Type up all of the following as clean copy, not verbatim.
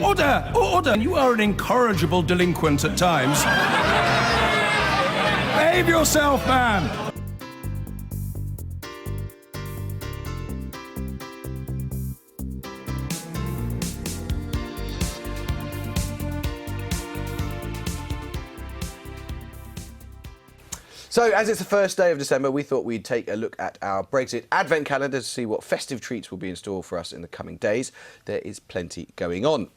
Order! Order! You are an incorrigible delinquent at times. Behave yourself, man! So, as it's the first day of December, we thought we'd take a look at our Brexit advent calendar to see what festive treats will be in store for us in the coming days. There is plenty going on.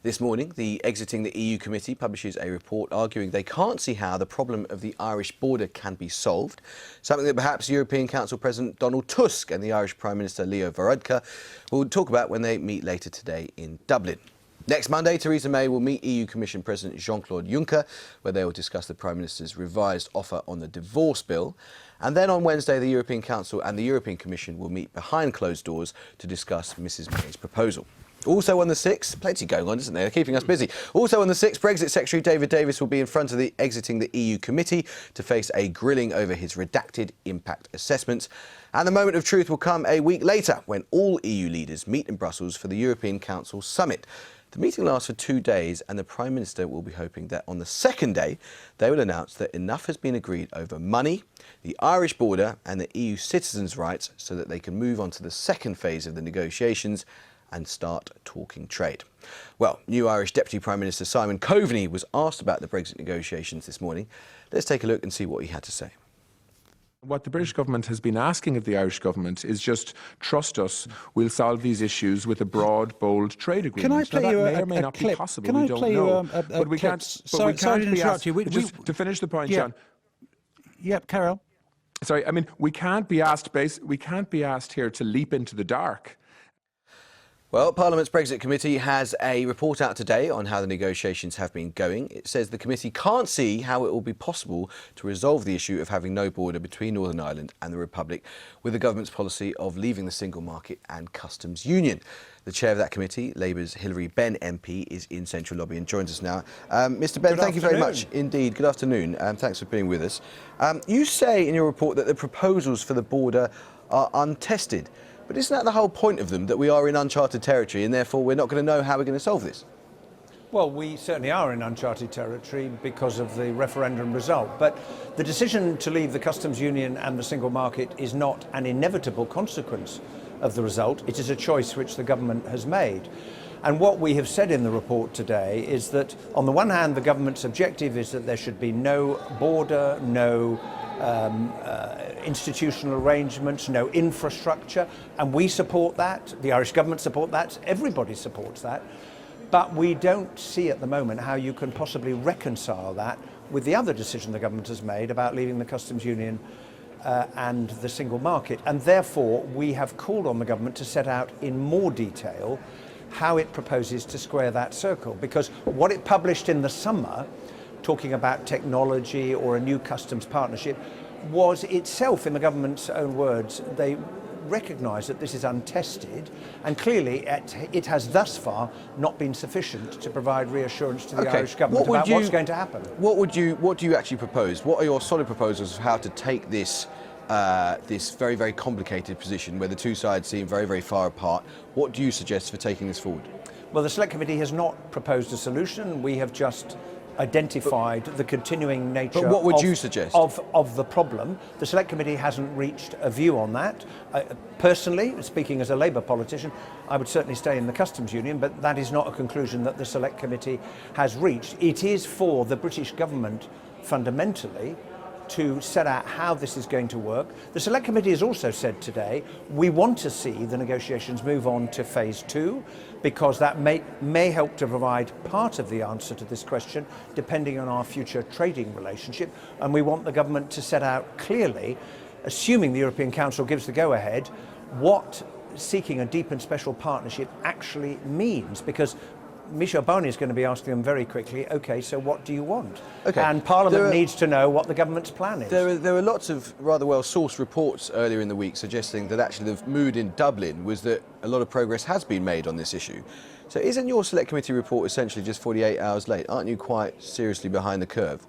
This morning, the Exiting the EU Committee publishes a report arguing they can't see how the problem of the Irish border can be solved, something that perhaps European Council President Donald Tusk and the Irish Prime Minister Leo Varadkar will talk about when they meet later today in Dublin. Next Monday, Theresa May will meet EU Commission President Jean-Claude Juncker, where they will discuss the Prime Minister's revised offer on the divorce bill. And then on Wednesday, the European Council and the European Commission will meet behind closed doors to discuss Mrs May's proposal. Also on the 6th, plenty going on, isn't there? They're keeping us busy. Also on the 6th, Brexit Secretary David Davis will be in front of the Exiting the EU Committee to face a grilling over his redacted impact assessments. And the moment of truth will come a week later when all EU leaders meet in Brussels for the European Council summit. The meeting lasts for 2 days and the Prime Minister will be hoping that on the second day they will announce that enough has been agreed over money, the Irish border and the EU citizens' rights so that they can move on to the second phase of the negotiations and start talking trade. Well, new Irish Deputy Prime Minister Simon Coveney was asked about the Brexit negotiations this morning. Let's take a look and see what he had to say. What the British government has been asking of the Irish government is just trust us, we'll solve these issues with a broad, bold trade agreement. Can I play you may or may a not clip? be possible, Can we I don't play know. you a But we clip? can't, Sorry but to we can't be interrupt asked, you. just to finish the point, Yeah. John. Yep, carry on. Sorry, I mean, we can't be asked here to leap into the dark. Well, Parliament's Brexit Committee has a report out today on how the negotiations have been going. It says the committee can't see how it will be possible to resolve the issue of having no border between Northern Ireland and the Republic with the government's policy of leaving the single market and customs union. The chair of that committee, Labour's Hilary Benn MP, is in Central Lobby and joins us now. Mr Benn, thank you very much indeed. Good afternoon. Thanks for being with us. You say in your report that the proposals for the border are untested. But isn't that the whole point of them, that we are in uncharted territory and therefore we're not going to know how we're going to solve this? Well, we certainly are in uncharted territory because of the referendum result. But the decision to leave the customs union and the single market is not an inevitable consequence of the result. It is a choice which the government has made. And what we have said in the report today is that, on the one hand, the government's objective is that there should be no border, no institutional arrangements, no infrastructure, and we support that, the Irish government support that, everybody supports that, but we don't see at the moment how you can possibly reconcile that with the other decision the government has made about leaving the customs union and the single market, and therefore we have called on the government to set out in more detail how it proposes to square that circle, because what it published in the summer talking about technology or a new customs partnership was itself, in the government's own words, they recognise that this is untested, and clearly it has thus far not been sufficient to provide reassurance to the Irish government about what's going to happen. What do you actually propose? What are your solid proposals of how to take this this very, very complicated position where the two sides seem very, very far apart? What do you suggest for taking this forward? Well, the Select Committee has not proposed a solution. We have just identified the continuing nature what would you suggest? Of the problem. The Select Committee hasn't reached a view on that. Personally, speaking as a Labour politician, I would certainly stay in the customs union, but that is not a conclusion that the Select Committee has reached. It is for the British government, fundamentally, to set out how this is going to work. The Select Committee has also said today we want to see the negotiations move on to phase 2, because that may help to provide part of the answer to this question depending on our future trading relationship, and we want the government to set out clearly, assuming the European Council gives the go-ahead, what seeking a deep and special partnership actually means, because Michel Barnier is going to be asking them very quickly, OK, so what do you want? Okay. And Parliament needs to know what the government's plan is. There were lots of rather well-sourced reports earlier in the week suggesting that actually the mood in Dublin was that a lot of progress has been made on this issue. So isn't your Select Committee report essentially just 48 hours late? Aren't you quite seriously behind the curve?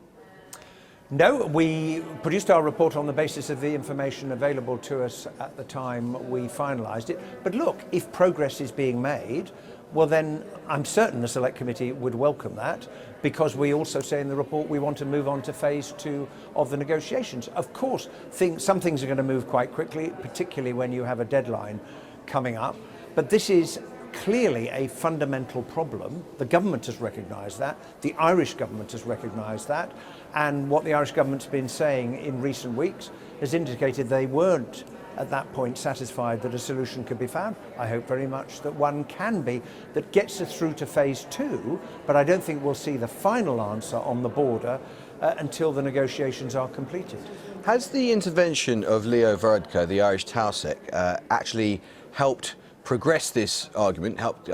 No, we produced our report on the basis of the information available to us at the time we finalised it. But look, if progress is being made, well then I'm certain the Select Committee would welcome that, because we also say in the report we want to move on to phase 2 of the negotiations. Of course, some things are going to move quite quickly, particularly when you have a deadline coming up, but this is clearly a fundamental problem. The government has recognised that, the Irish government has recognised that, and what the Irish government's been saying in recent weeks has indicated they weren't at that point satisfied that a solution could be found. I hope very much that one can be, that gets us through to phase 2, but I don't think we'll see the final answer on the border until the negotiations are completed. Has the intervention of Leo Varadkar, the Irish Taoiseach, actually helped progress this argument, helped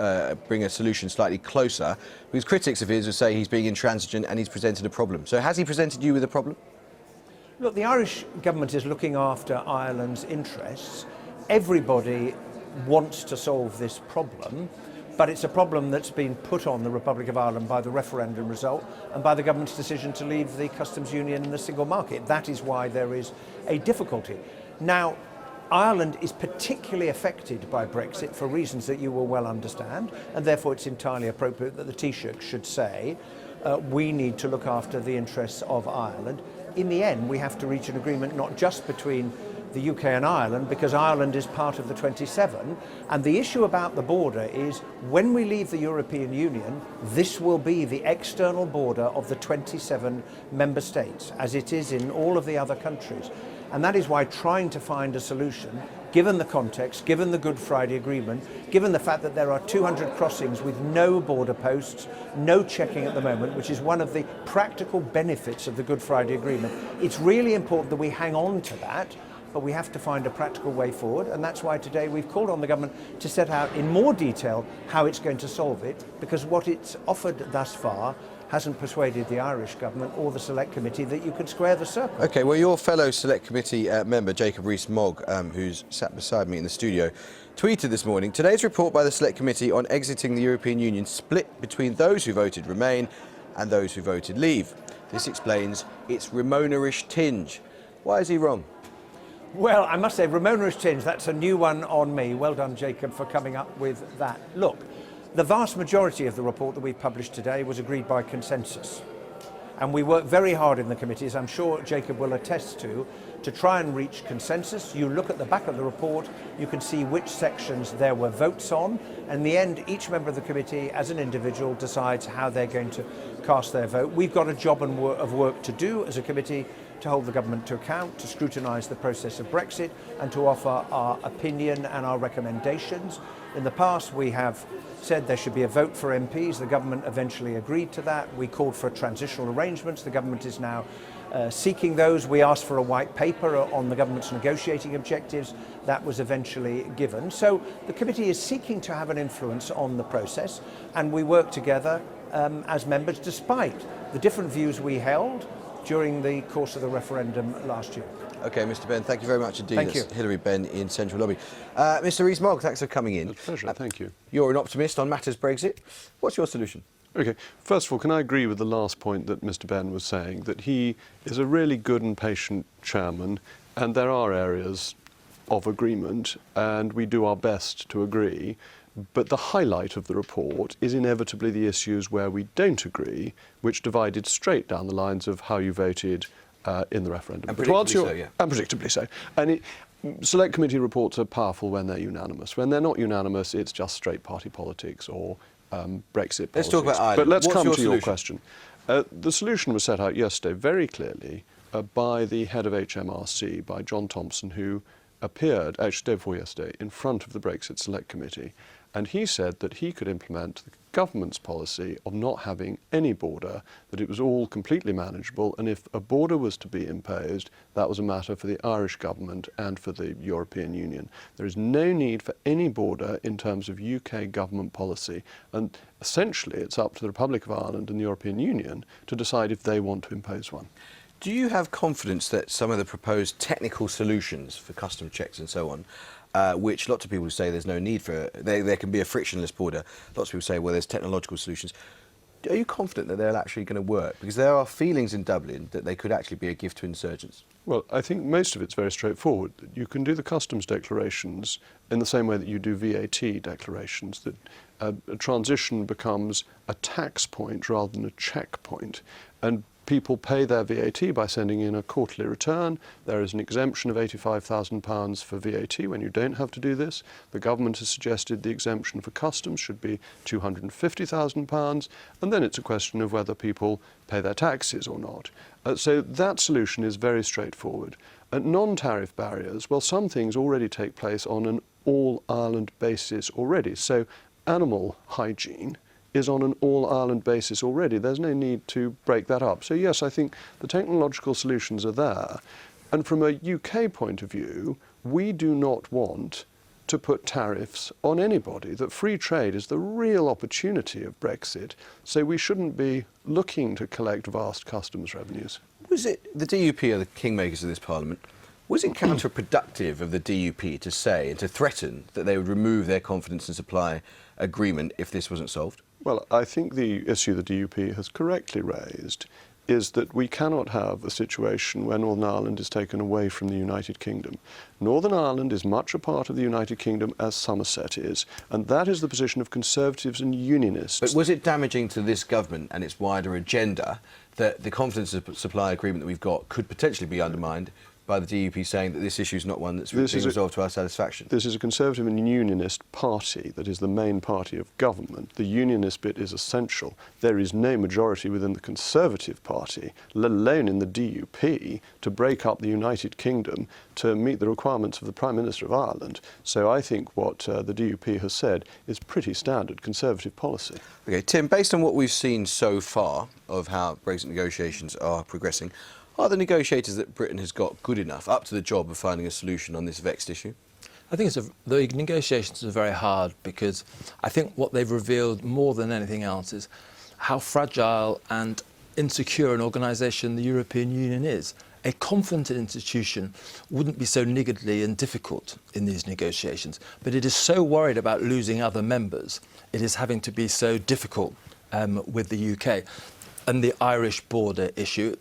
bring a solution slightly closer? Because critics of his would say he's being intransigent and he's presented a problem. So has he presented you with a problem? Look, the Irish government is looking after Ireland's interests. Everybody wants to solve this problem, but it's a problem that's been put on the Republic of Ireland by the referendum result and by the government's decision to leave the customs union and the single market. That is why there is a difficulty. Now, Ireland is particularly affected by Brexit for reasons that you will well understand, and therefore it's entirely appropriate that the Taoiseach should say we need to look after the interests of Ireland. In the end, we have to reach an agreement not just between the UK and Ireland, because Ireland is part of the 27, and the issue about the border is when we leave the European Union, this will be the external border of the 27 member states, as it is in all of the other countries. And that is why trying to find a solution, given the context, given the Good Friday Agreement, given the fact that there are 200 crossings with no border posts, no checking at the moment, which is one of the practical benefits of the Good Friday Agreement, it's really important that we hang on to that, but we have to find a practical way forward, and that's why today we've called on the government to set out in more detail how it's going to solve it, because what it's offered thus far hasn't persuaded the Irish government or the Select Committee that you could square the circle. OK, well, your fellow Select Committee member, Jacob Rees Mogg, who's sat beside me in the studio, tweeted this morning, today's report by the Select Committee on exiting the European Union split between those who voted Remain and those who voted Leave. This explains its Ramonerish tinge. Why is he wrong? Well, I must say, Ramonerish tinge, that's a new one on me. Well done, Jacob, for coming up with that. Look, the vast majority of the report that we've published today was agreed by consensus. And we worked very hard in the committee, as I'm sure Jacob will attest to try and reach consensus. You look at the back of the report, you can see which sections there were votes on. And in the end, each member of the committee, as an individual, decides how they're going to cast their vote. We've got a job of work to do as a committee to hold the government to account, to scrutinise the process of Brexit, and to offer our opinion and our recommendations. In the past, we have said there should be a vote for MPs. The government eventually agreed to that. We called for transitional arrangements. The government is now seeking those. We asked for a white paper on the government's negotiating objectives. That was eventually given. So the committee is seeking to have an influence on the process, and we work together as members, despite the different views we held during the course of the referendum last year. OK, Mr Benn, thank you very much indeed. Thank you. That's Hilary Benn in Central Lobby. Mr Rees Mogg, thanks for coming in. A pleasure, thank you. You're an optimist on matters Brexit. What's your solution? OK, first of all, can I agree with the last point that Mr Benn was saying, that he is a really good and patient chairman, and there are areas of agreement, and we do our best to agree. But the highlight of the report is inevitably the issues where we don't agree, which divided straight down the lines of how you voted in the referendum. And predictably so, yeah. And predictably so. And Select Committee reports are powerful when they're unanimous. When they're not unanimous, it's just straight party politics or Brexit politics. Let's talk about Ireland. But let's What's come your to your solution? question. The solution was set out yesterday very clearly by the head of HMRC, by John Thompson, who appeared, actually day before yesterday, in front of the Brexit Select Committee. And he said that he could implement the government's policy of not having any border, that it was all completely manageable, and if a border was to be imposed, that was a matter for the Irish government and for the European Union. There is no need for any border in terms of UK government policy, and essentially it's up to the Republic of Ireland and the European Union to decide if they want to impose one. Do you have confidence that some of the proposed technical solutions for custom checks and so on, which lots of people say there's no need for, there can be a frictionless border. Lots of people say, well, there's technological solutions. Are you confident that they're actually going to work? Because there are feelings in Dublin that they could actually be a gift to insurgents. Well, I think most of it's very straightforward. You can do the customs declarations in the same way that you do VAT declarations, that a transition becomes a tax point rather than a checkpoint. And people pay their VAT by sending in a quarterly return. There is an exemption of £85,000 for VAT when you don't have to do this. The government has suggested the exemption for customs should be £250,000, and then it's a question of whether people pay their taxes or not. So that solution is very straightforward. Non-tariff barriers, well, some things already take place on an all-Ireland basis already. So animal hygiene is on an all-Ireland basis already. There's no need to break that up. So yes, I think the technological solutions are there. And from a UK point of view, we do not want to put tariffs on anybody. That free trade is the real opportunity of Brexit, so we shouldn't be looking to collect vast customs revenues. Was it the DUP are the kingmakers of this Parliament? Was it counterproductive of the DUP to say and to threaten that they would remove their confidence and supply agreement if this wasn't solved? Well, I think the issue the DUP has correctly raised is that we cannot have a situation where Northern Ireland is taken away from the United Kingdom. Northern Ireland is much a part of the United Kingdom as Somerset is, and that is the position of Conservatives and Unionists. But was it damaging to this government and its wider agenda that the confidence supply agreement that we've got could potentially be undermined by the DUP saying that this issue is not one that's being resolved to our satisfaction? This is a Conservative and Unionist party that is the main party of government. The Unionist bit is essential. There is no majority within the Conservative Party, let alone in the DUP, to break up the United Kingdom to meet the requirements of the Prime Minister of Ireland. So I think what the DUP has said is pretty standard Conservative policy. OK, Tim, based on what we've seen so far of how Brexit negotiations are progressing, are the negotiators that Britain has got good enough, up to the job of finding a solution on this vexed issue? I think the negotiations are very hard because I think what they've revealed more than anything else is how fragile and insecure an organisation the European Union is. A confident institution wouldn't be so niggardly and difficult in these negotiations, but it is so worried about losing other members, it is having to be so difficult with the UK. And the Irish border issue,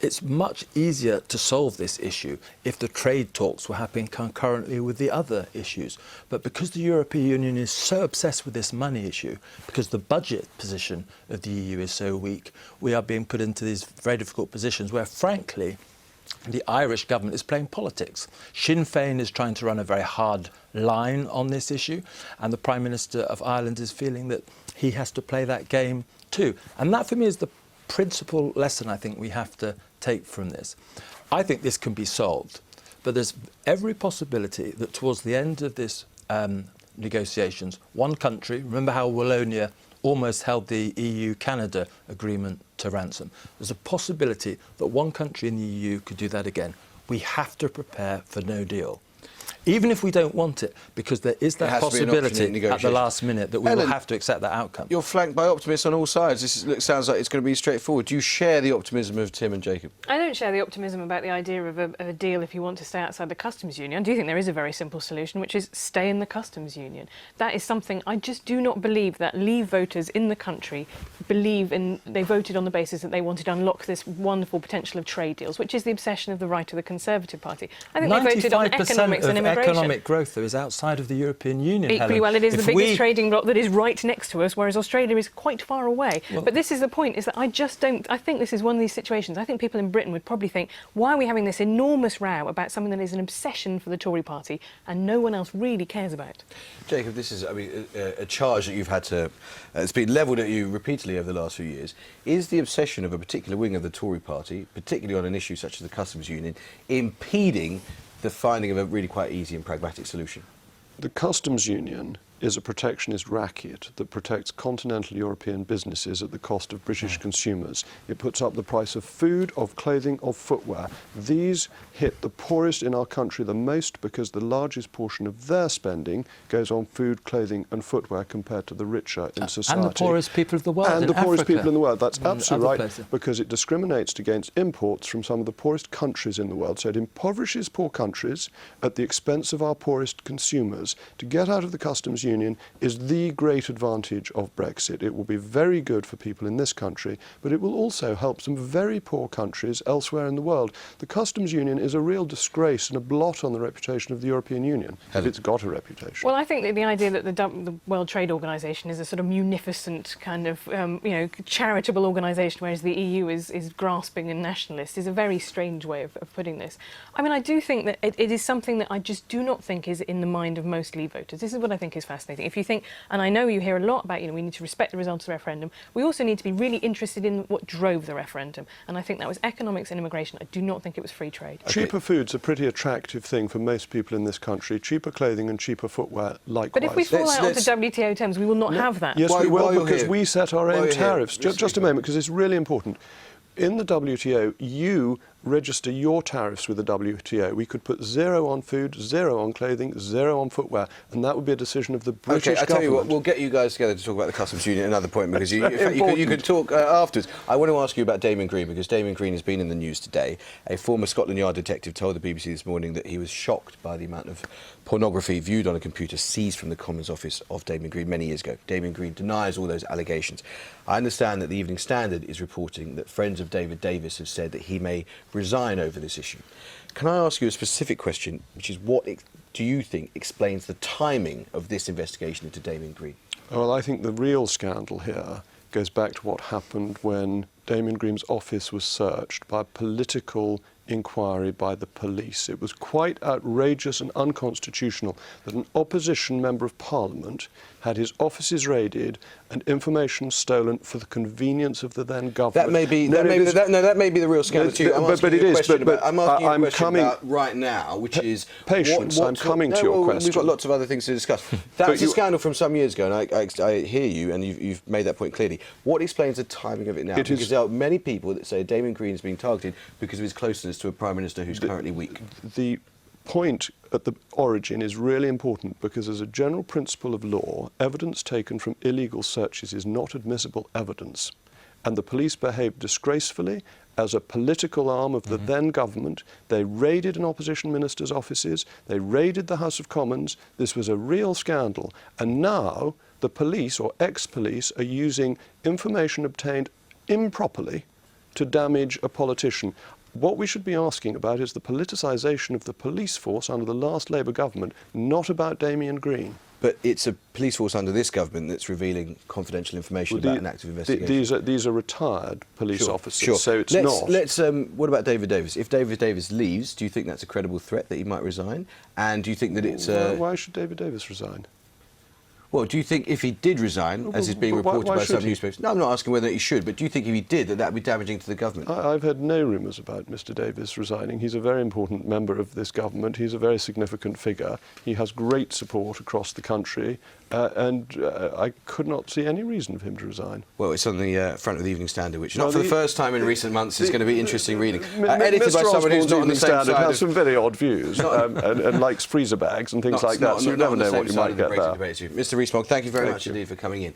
it's much easier to solve this issue if the trade talks were happening concurrently with the other issues. But because the European Union is so obsessed with this money issue, because the budget position of the EU is so weak, we are being put into these very difficult positions where, frankly, the Irish government is playing politics. Sinn Féin is trying to run a very hard line on this issue, and the Prime Minister of Ireland is feeling that he has to play that game too. And that, for me, is the principal lesson I think we have to take from this. I think this can be solved, but there's every possibility that towards the end of this negotiations, one country, remember how Wallonia almost held the EU-Canada agreement to ransom. There's a possibility that one country in the EU could do that again. We have to prepare for no deal. Even if we don't want it, because there is that possibility at the last minute that we will have to accept that outcome. You're flanked by optimists on all sides. This sounds like it's going to be straightforward. Do you share the optimism of Tim and Jacob? I don't share the optimism about the idea of a deal if you want to stay outside the customs union. I do think there is a very simple solution, which is stay in the customs union. That is something I just do not believe that Leave voters in the country believe in. They voted on the basis that they wanted to unlock this wonderful potential of trade deals, which is the obsession of the right of the Conservative Party. I think they voted on economics and immigration. Economic growth, though, is outside of the European Union. Equally well, it is the biggest trading bloc that is right next to us, whereas Australia is quite far away. Well, but this is the point, is that I just don't... I think this is one of these situations. I think people in Britain would probably think, why are we having this enormous row about something that is an obsession for the Tory party and no one else really cares about? Jacob, this is, I mean, a charge that you've had to... it's been levelled at you repeatedly over the last few years. Is the obsession of a particular wing of the Tory party, particularly on an issue such as the customs union, impeding the finding of a really quite easy and pragmatic solution? The customs union is a protectionist racket that protects continental European businesses at the cost of British consumers. It puts up the price of food, of clothing, of footwear. These hit the poorest in our country the most because the largest portion of their spending goes on food, clothing and footwear compared to the richer in society. And the poorest people of the world. And in the poorest Africa. people in the world. That's absolutely right, places. because it discriminates against imports from some of the poorest countries in the world. So it impoverishes poor countries at the expense of our poorest consumers. To get out of the customs union, union is the great advantage of Brexit. It will be very good for people in this country, but it will also help some very poor countries elsewhere in the world. The customs union is a real disgrace and a blot on the reputation of the European Union, if it's got a reputation. Well, I think that the idea that the World Trade Organization is a sort of munificent kind of, charitable organisation, whereas the EU is grasping and nationalist, is a very strange way of putting this. I mean, I do think that it is something that I just do not think is in the mind of most Leave voters. This is what I think is fascinating. If you think, and I know you hear a lot about, we need to respect the results of the referendum, we also need to be really interested in what drove the referendum. And I think that was economics and immigration. I do not think it was free trade. Cheaper food's a pretty attractive thing for most people in this country. Cheaper clothing and cheaper footwear, likewise. But if we fall out of the WTO terms, we will not have that. Yes, we will, because here, we set our own tariffs. Just a moment, because it's really important. In the WTO, you register your tariffs with the WTO. We could put 0 on food, 0 on clothing, 0 on footwear, and that would be a decision of the British government. Okay, I tell you what, we'll get you guys together to talk about the customs union at another point, because you could talk afterwards. I want to ask you about Damon Green, because Damon Green has been in the news today. A former Scotland Yard detective told the BBC this morning that he was shocked by the amount of pornography viewed on a computer seized from the Commons office of Damon Green many years ago. Damon Green denies all those allegations. I understand that the Evening Standard is reporting that friends of David Davis have said that he may resign over this issue. Can I ask you a specific question, which is what do you think explains the timing of this investigation into Damon Green? Well, I think the real scandal here goes back to what happened when Damon Green's office was searched by a political inquiry by the police. It was quite outrageous and unconstitutional that an opposition member of Parliament had his offices raided and information stolen for the convenience of the then government. That may be the real scandal too. I'm asking you a question about right now, which is patience. I'm coming to your question. We've got lots of other things to discuss. That's a scandal from some years ago, and I hear you, and you've made that point clearly. What explains the timing of it now? Because there are many people that say Damon Green is being targeted because of his closeness to a Prime Minister who's currently weak. The point at the origin is really important, because as a general principle of law, evidence taken from illegal searches is not admissible evidence. And the police behaved disgracefully as a political arm of the then government. They raided an opposition minister's offices, they raided the House of Commons. This was a real scandal. And now the police, or ex-police, are using information obtained improperly to damage a politician. What we should be asking about is the politicisation of the police force under the last Labour government, not about Damien Green. But it's a police force under this government that's revealing confidential information about an active investigation. These are retired police officers, so it's not. What about David Davis? If David Davis leaves, do you think that's a credible threat that he might resign? And do you think that it's... Why should David Davis resign? Well, do you think if he did resign, as is being reported by some newspapers... No, I'm not asking whether he should, but do you think if he did, that would be damaging to the government? I've heard no rumours about Mr Davis resigning. He's a very important member of this government. He's a very significant figure. He has great support across the country, and I could not see any reason for him to resign. Well, it's on the front of the Evening Standard, which not for the first time in recent months is going to be interesting reading. Edited by someone who's not on the same side. Has some very odd views and likes freezer bags and things like that, so you never know what you might get there. Mr Rees Mogg, thank you very much indeed for coming in.